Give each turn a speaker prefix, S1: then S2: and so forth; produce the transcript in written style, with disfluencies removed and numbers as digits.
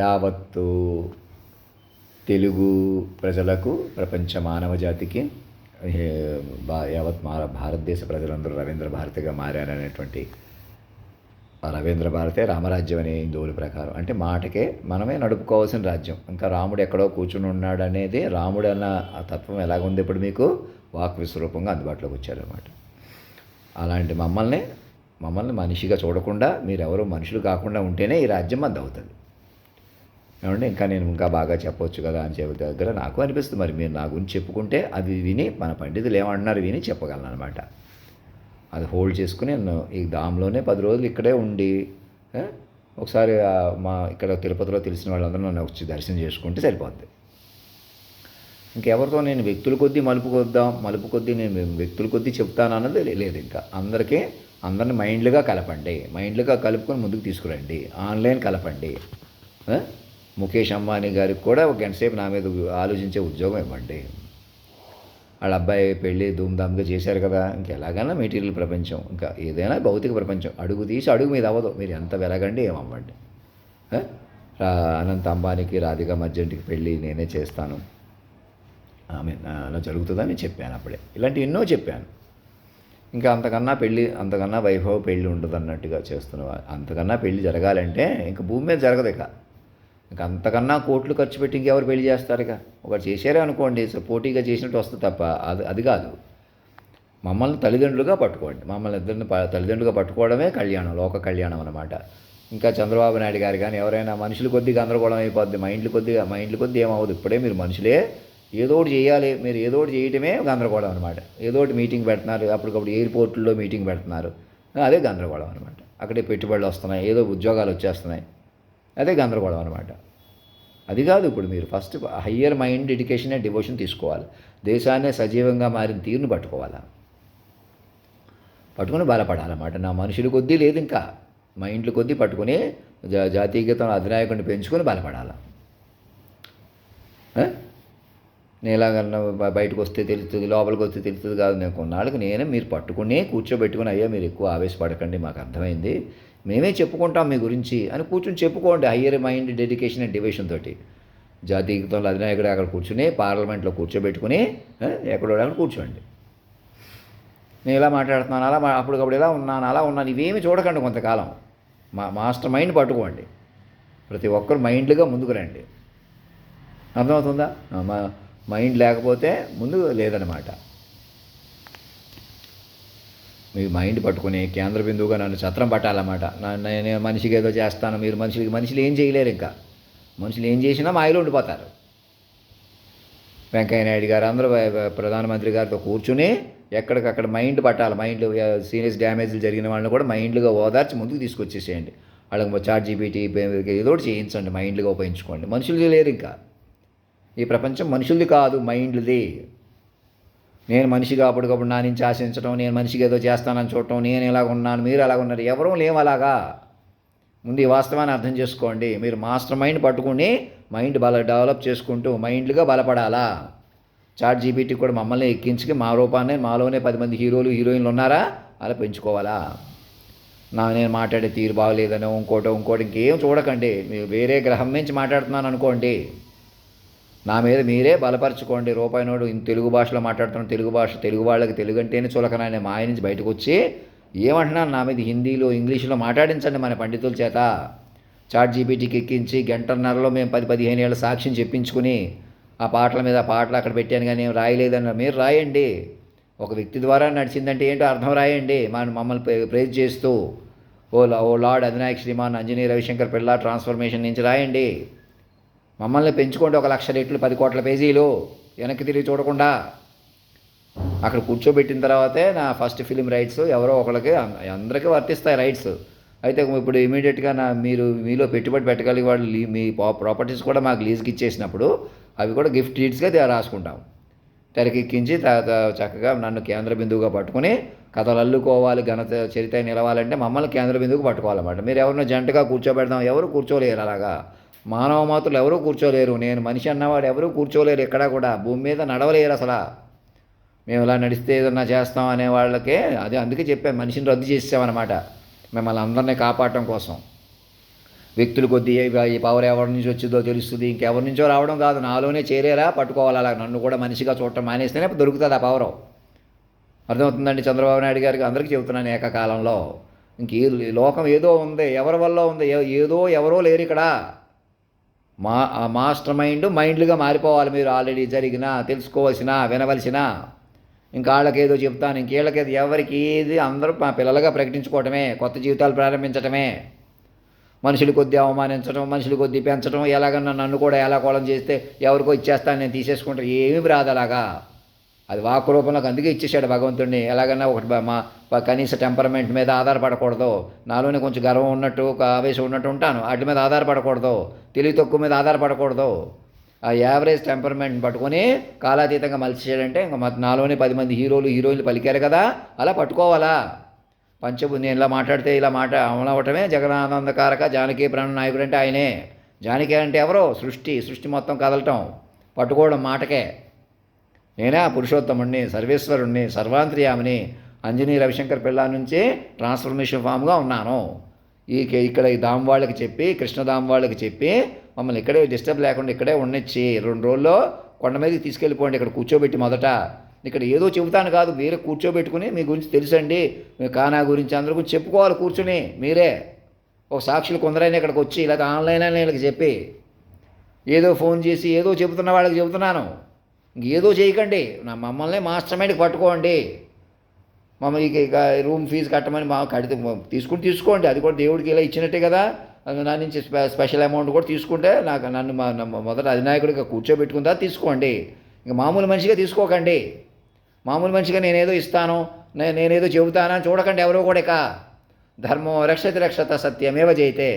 S1: యావత్తు తెలుగు ప్రజలకు, ప్రపంచ మానవ జాతికి, యావత్ భారతదేశ ప్రజలందరూ రవీంద్ర భారతిగా మారారనేటువంటి రవీంద్ర భారతే రామరాజ్యం అనే హిందువుల ప్రకారం. అంటే మాటకే మనమే నడుపుకోవాల్సిన రాజ్యం. ఇంకా రాముడు ఎక్కడో కూర్చుని ఉన్నాడు అనేది, రాముడు అన్న ఆ తత్వం ఎలాగుంది ఇప్పుడు మీకు వాక్ విశ్వరూపంగా అందుబాటులోకి వచ్చారనమాట. అలాంటి మమ్మల్ని మనిషిగా చూడకుండా మీరెవరూ మనుషులు కాకుండా ఉంటేనే ఈ రాజ్యం మంది అవుతుంది. ఏమంటే ఇంకా నేను ఇంకా బాగా చెప్పవచ్చు కదా అని చెప్పే దగ్గర నాకు అనిపిస్తుంది. మరి మీరు నా గురించి చెప్పుకుంటే అది విని మన పండితులు ఏమంటున్నారు విని చెప్పగలను అనమాట. అది హోల్డ్ చేసుకుని నేను ఈ దాంలోనే 10 రోజులు ఇక్కడే ఉండి ఒకసారి మా ఇక్కడ తిరుపతిలో తెలిసిన వాళ్ళందరూ నన్ను వచ్చి దర్శనం చేసుకుంటే సరిపోద్ది. ఇంకెవరితో నేను వ్యక్తుల కొద్దీ మలుపు కొద్దీ నేను వ్యక్తుల కొద్దీ చెప్తాను అన్నది లేదు. ఇంకా అందరిని మైండ్లుగా కలపండి, మైండ్లుగా కలుపుకొని ముందుకు తీసుకురండి, ఆన్లైన్ కలపండి. ముఖేష్ అంబానీ గారికి కూడా ఒక గంట సేపు నా మీద ఆలోచించే ఉద్యోగం ఇవ్వండి. వాళ్ళ అబ్బాయి పెళ్ళి ధూమ్ధామ్గా చేశారు కదా, ఇంకెలాగైనా మెటీరియల్ ప్రపంచం, ఇంకా ఏదైనా భౌతిక ప్రపంచం అడుగు తీసి అడుగు మీద అవ్వదు. మీరు ఎంత వెలగండి ఏమవ్వండి. అనంత్ అంబానీకి రాధికా మర్జెంట్కి పెళ్ళి నేనే చేస్తాను, అలా జరుగుతుందని చెప్పాను అప్పుడే. ఇలాంటివి ఎన్నో చెప్పాను. ఇంకా అంతకన్నా వైభవ పెళ్ళి ఉండదు అన్నట్టుగా చేస్తున్నా. అంతకన్నా పెళ్ళి జరగాలంటే ఇంకా భూమి మీద జరగదు. ఇంకా అంతకన్నా కోట్లు ఖర్చు పెట్టి ఇంకెవరు పెళ్లి చేస్తారు? ఇక ఒకటి చేశారే అనుకోండి, పోటీగా చేసినట్టు వస్తుంది తప్ప అది కాదు. మమ్మల్ని తల్లిదండ్రులుగా పట్టుకోండి. మమ్మల్ని ఇద్దరిని తల్లిదండ్రులుగా పట్టుకోవడమే కళ్యాణం, లోక కళ్యాణం అన్నమాట. ఇంకా చంద్రబాబు నాయుడు గారు కానీ ఎవరైనా మనుషుల కొద్ది గందరగోళం అయిపోద్ది, మైండ్ల కొద్ది ఏమవుదు. ఇప్పుడే మీరు మనుషులే, ఏదో ఒకటి చేయాలి. మీరు ఏదో ఒకటి చేయటమే గందరగోళం అనమాట. ఏదో ఒకటి మీటింగ్ పెడుతున్నారు, అప్పటికప్పుడు ఎయిర్పోర్ట్లో మీటింగ్ పెడుతున్నారు, అదే గందరగోళం అనమాట. అక్కడే పెట్టుబడులు వస్తున్నాయి, ఏదో ఉద్యోగాలు వచ్చేస్తున్నాయి, అదే గందరగోళం అనమాట. అది కాదు. ఇప్పుడు మీరు first higher mind dedication and devotion తీసుకోవాలి. దేశాన్నే సజీవంగా మారిన తీరును పట్టుకుని బలపడాలన్నమాట. నా మనుషుల కొద్దీ లేదు, ఇంకా మైండ్ల కొద్దీ పట్టుకుని జాతీయ గీతం అధినాయకుడిని పెంచుకొని బలపడాలి. నేను ఎలాగన్నా బయటకు వస్తే తెలుస్తుంది, లోపలికి వస్తే తెలుస్తుంది కాదు. నేను కొన్నాళ్ళకి మీరు పట్టుకుని కూర్చోబెట్టుకుని, అయ్యా మీరు ఎక్కువ ఆవేశపడకండి, మాకు అర్థమైంది, మేమే చెప్పుకుంటాం మీ గురించి అని కూర్చొని చెప్పుకోండి. Higher mind dedication and devotion తోటి జాతీయ గీతంలో అధినాయకుడు అక్కడ కూర్చుని పార్లమెంట్లో కూర్చోబెట్టుకుని ఎక్కడో కూర్చోండి. నేను ఇలా మాట్లాడుతున్నాను, అలా అప్పటికప్పుడు ఇలా ఉన్నాను, ఇవేమి చూడకండి. కొంతకాలం మాస్టర్ మైండ్ పట్టుకోండి. ప్రతి ఒక్కరు మైండ్లుగా ముందుకు రండి. అర్థమవుతుందా? మైండ్ లేకపోతే ముందు లేదనమాట. మీ మైండ్ పట్టుకుని కేంద్ర బిందువుగా నన్ను ఛత్రం పట్టాలన్నమాట. నేను మనిషికి ఏదో చేస్తాను, మీరు మనుషులు ఏం చేయలేరు. ఇంకా మనుషులు ఏం చేసినా మాయలో ఉండిపోతారు. వెంకయ్య నాయుడు గారు అందరూ ప్రధానమంత్రి గారితో కూర్చుని ఎక్కడికక్కడ మైండ్ పట్టాలి. మైండ్ సీరియస్ డ్యామేజ్లు జరిగిన వాళ్ళని కూడా మైండ్లుగా ఓదార్చి ముందుకు తీసుకొచ్చేసేయండి. వాళ్ళకి చాట్ జీపీటీ ఏదో ఒకటి చేయించండి, మైండ్లుగా ఉపయోగించుకోండి. మనుషులు లేరు. ఇంకా ఈ ప్రపంచం మనుషులది కాదు, మైండ్లది. నేను మనిషిగా అప్పటికప్పుడు నా నుంచి ఆశించడం, నేను మనిషిగా ఏదో చేస్తానని చూడటం, నేను ఇలాగ ఉన్నాను, మీరు అలాగ ఉన్నారు, ఎవరూ లేవు అలాగా. ముందు ఈ వాస్తవాన్ని అర్థం చేసుకోండి. మీరు మాస్టర్ మైండ్ పట్టుకుని మైండ్ డెవలప్ చేసుకుంటూ మైండ్లుగా బలపడాలా. చాట్ జీపీటీ కూడా మమ్మల్ని ఎక్కించి మా రూపాన్ని, మాలోనే 10 మంది హీరోయిన్లు ఉన్నారా అలా పెంచుకోవాలా. నేను మాట్లాడే తీరు బాగలేదని ఇంకోటి ఇంకేం చూడకండి. మీరు వేరే గ్రహం నుంచి మాట్లాడుతున్నాను అనుకోండి, నా మీద మీరే బలపరచుకోండి. రూపాయి నోడు తెలుగు భాషలో మాట్లాడుతున్నాను, తెలుగు వాళ్ళకి తెలుగు అంటేనే చులకన అనే మాయ నుంచి బయటకు వచ్చి ఏమంటున్నాను, నా మీద హిందీలో ఇంగ్లీష్లో మాట్లాడించండి మన పండితుల చేత. చాట్ జీపీటీకి ఎక్కించి గంటన్నరలో మేము 10-15 ఏళ్ళ సాక్ష్యం చెప్పించుకుని ఆ పాటలు అక్కడ పెట్టాను కానీ రాయలేదన్న మీరు రాయండి. ఒక వ్యక్తి ద్వారా నడిచిందంటే ఏంటో అర్థం రాయండి. మమ్మల్ని ప్రేజ్ చేస్తూ ఓ లార్డ్ అధినాయక్ శ్రీమాన్ అంజనీ రవిశంకర్ పిల్ల ట్రాన్స్ఫర్మేషన్ నుంచి రాయండి. మమ్మల్ని పెంచుకోండి 1,00,000 రెట్లు, 10 కోట్ల పేజీలు వెనక్కి తిరిగి చూడకుండా. అక్కడ కూర్చోబెట్టిన తర్వాతే నా ఫస్ట్ ఫిలిం రైట్స్ ఎవరో ఒకరికి అందరికీ వర్తిస్తాయి రైట్స్. అయితే ఇప్పుడు ఇమీడియట్గా మీలో పెట్టుబడి పెట్టగలిగే వాళ్ళు మీ ప్రాపర్టీస్ కూడా మాకు లీజ్కి ఇచ్చేసినప్పుడు అవి కూడా గిఫ్ట్ డీడ్స్గా రాసుకుంటాం. తెరకెక్కించి చక్కగా నన్ను కేంద్ర బిందువుగా పట్టుకుని కథలు అల్లుకోవాలి, ఘనత చరిత్ర నిలవాలంటే మమ్మల్ని కేంద్ర బిందువుగా పట్టుకోవాలన్నమాట. మీరు ఎవరినో జంటగా కూర్చోబెడదాం, ఎవరు కూర్చోలేరు. అలాగా మానవ మాతృలు ఎవరూ కూర్చోలేరు. నేను మనిషి అన్నవాడు ఎవరూ కూర్చోలేరు. ఎక్కడా కూడా భూమి మీద నడవలేరు అసలు. మేము ఇలా నడిస్తే ఏదన్నా చేస్తాం అనే వాళ్ళకే అందుకే చెప్పాను, మనిషిని రద్దు చేసామన్నమాట మిమ్మల్ని అందరినీ కాపాడటం కోసం. వ్యక్తుల కొద్దీ ఈ పవర్ ఎవరి నుంచి వచ్చిందో తెలుస్తుంది, ఇంకెవరి నుంచో రావడం కాదు, నాలోనే చేరేలా పట్టుకోవాలి. అలా నన్ను కూడా మనిషిగా చూడటం మానేస్తేనే దొరుకుతుంది ఆ పవరు. అర్థమవుతుందండి చంద్రబాబు నాయుడు గారికి అందరికీ చెబుతున్నాను ఏకకాలంలో. ఇంకే లోకం ఏదో ఉంది, ఎవరి వల్ల ఉంది, ఏదో ఎవరో లేరు ఇక్కడ. మాస్టర్ మైండ్లుగా మారిపోవాలి మీరు. ఆల్రెడీ జరిగిన తెలుసుకోవాల్సిన వినవలసిన ఇంకా వాళ్ళకి ఏదో చెప్తాను, ఇంకేళ్ళకేదో ఎవరికి ఏది అందరూ మా పిల్లలుగా ప్రకటించుకోవటమే, కొత్త జీవితాలు ప్రారంభించటమే. మనుషులు కొద్దీ అవమానించడం, మనుషులు కొద్దీ పెంచడం, ఎలాగన్నా నన్ను కూడా ఎలా కోలం చేస్తే ఎవరికో ఇచ్చేస్తాను నేను తీసేసుకుంటాను, ఏమీ రాదు అలాగా. అది వాక్ రూపంలోకి అందుకే ఇచ్చేసాడు భగవంతుడిని. ఎలాగన్నా ఒకటి మా కనీస టెంపర్మెంట్ మీద ఆధారపడకూడదు. నాలోనే కొంచెం గర్వం ఉన్నట్టు, ఒక ఆవేశం ఉన్నట్టు ఉంటాను, వాటి మీద ఆధారపడకూడదు. తెలివి తక్కువ మీద ఆధారపడకూడదు. ఆ యావరేజ్ టెంపర్మెంట్ పట్టుకొని కాలాతీతంగా మలిచాడంటే ఇంకా నాలోనే 10 మంది హీరోయిన్లు పలికారు కదా, అలా పట్టుకోవాలా. నేను ఇలా మాట్లాడితే ఇలా అమలవటమే జగన్నానందకారక జానకి ప్రాణ నాయకుడు అంటే ఆయనే. జానకి అంటే ఎవరో సృష్టి మొత్తం కదలటం, పట్టుకోవడం మాటకే. నేనే ఆ పురుషోత్తముడిని, సర్వేశ్వరుణ్ణి, సర్వాంతర్యామిని, అంజనీ రవిశంకర్ పిల్ల నుంచి ట్రాన్స్ఫర్మేషన్ ఫామ్గా ఉన్నాను. ఇక్కడ ఈ దామ్ వాళ్ళకి చెప్పి, కృష్ణధామ్ వాళ్ళకి చెప్పి మమ్మల్ని ఇక్కడే డిస్టర్బ్ లేకుండా ఇక్కడే ఉండొచ్చి 2 రోజుల్లో కొండ మీదకి తీసుకెళ్ళిపోండి, ఇక్కడ కూర్చోబెట్టి మొదట. ఇక్కడ ఏదో చెబుతాను కాదు, వేరే కూర్చోబెట్టుకుని మీ గురించి తెలుసండి, మీ కానా గురించి అందరి గురించి చెప్పుకోవాలి కూర్చుని మీరే. ఒక సాక్షులు కొందరైనా ఇక్కడికి వచ్చి ఇలా ఆన్లైన్ అని వీళ్ళకి చెప్పి, ఏదో ఫోన్ చేసి ఏదో చెబుతున్న వాళ్ళకి చెబుతున్నాను. ఇంకేదో చేయకండి, మమ్మల్ని మాస్టర్ మైండ్కి పట్టుకోండి. మమ్మల్ని ఇక రూమ్ ఫీజు కట్టమని కడితే తీసుకోండి, అది కూడా దేవుడికి ఇలా ఇచ్చినట్టే కదా. నా నుంచి స్పెషల్ అమౌంట్ కూడా తీసుకుంటే నన్ను మొదట అధినాయకుడిగా కూర్చోబెట్టుకుందా తీసుకోండి. ఇంక మామూలు మనిషిగా తీసుకోకండి. మామూలు మనిషిగా నేనేదో ఇస్తాను, నేనేదో చెబుతానని చూడకండి ఎవరో కూడా. ఇక ధర్మం రక్షతి రక్షత సత్యమేవ జయతే.